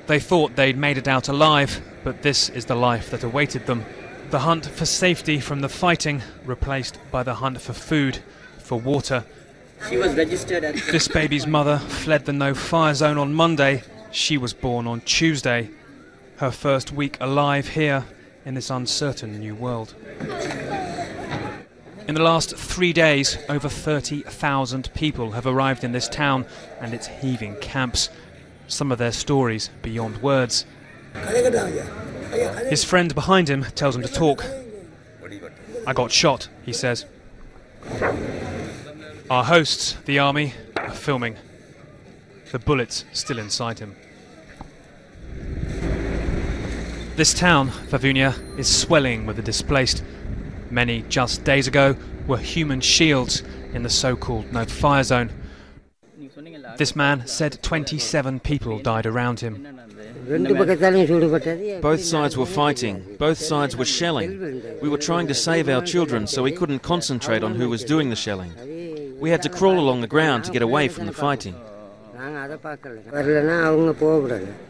They thought they'd made it out alive, but this is the life that awaited them. The hunt for safety from the fighting replaced by the hunt for food, for water. She was registered at... This baby's mother fled the no-fire zone on Monday. She was born on Tuesday. Her first week alive here in this uncertain new world. In the last 3 days, over 30,000 people have arrived in this town and its heaving camps. Some of their stories beyond words. His friend behind him tells him to talk. "I got shot," he says. Our hosts, the army, are filming. The bullets still inside him. This town, Vavunia, is swelling with the displaced. Many just days ago were human shields in the so-called no-fire zone. This man said 27 people died around him. Both sides were fighting, both sides were shelling. We were trying to save our children, so we couldn't concentrate on who was doing the shelling. We had to crawl along the ground to get away from the fighting.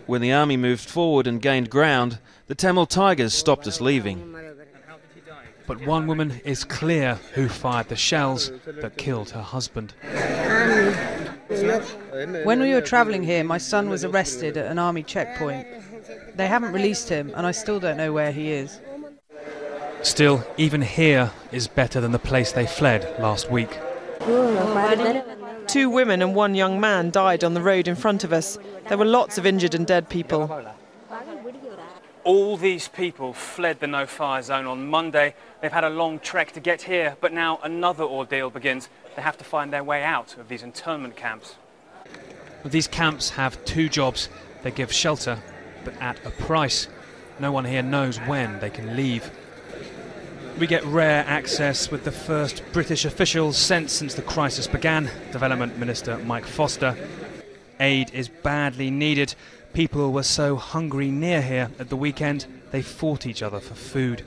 When the army moved forward and gained ground, the Tamil Tigers stopped us leaving. But one woman is clear who fired the shells that killed her husband. When we were travelling here, my son was arrested at an army checkpoint. They haven't released him, and I still don't know where he is. Still, even here is better than the place they fled last week. 2 women and 1 young man died on the road in front of us. There were lots of injured and dead people. All these people fled the no-fire zone on Monday. They've had a long trek to get here, but now another ordeal begins. They have to find their way out of these internment camps. These camps have 2 jobs. They give shelter, but at a price. No one here knows when they can leave. We get rare access with the first British officials sent since the crisis began, Development Minister Mike Foster. Aid is badly needed. People were so hungry near here at the weekend, they fought each other for food.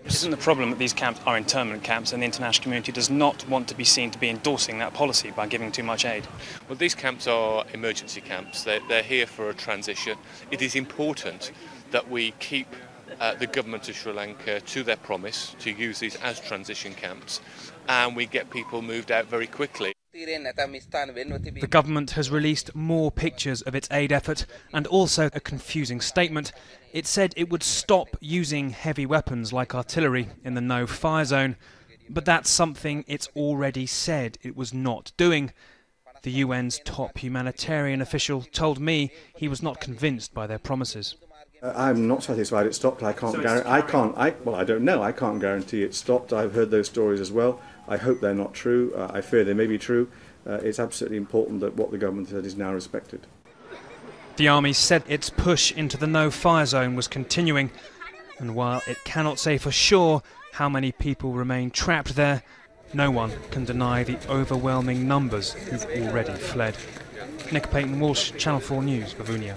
Isn't the problem that these camps are internment camps and the international community does not want to be seen to be endorsing that policy by giving too much aid? Well, these camps are emergency camps. They're here for a transition. It is important that we keep the government of Sri Lanka to their promise to use these as transition camps, and we get people moved out very quickly. The government has released more pictures of its aid effort and also a confusing statement. It said it would stop using heavy weapons like artillery in the no-fire zone, but that's something it's already said it was not doing. The UN's top humanitarian official told me he was not convinced by their promises. I'm not satisfied it stopped. I don't know. I can't guarantee it stopped. I've heard those stories as well. I hope they're not true. I fear they may be true. It's absolutely important that what the government said is now respected. The army said its push into the no-fire zone was continuing, and while it cannot say for sure how many people remain trapped there, no one can deny the overwhelming numbers who've already fled. Nick Payton-Walsh, Channel 4 News, Vavunia.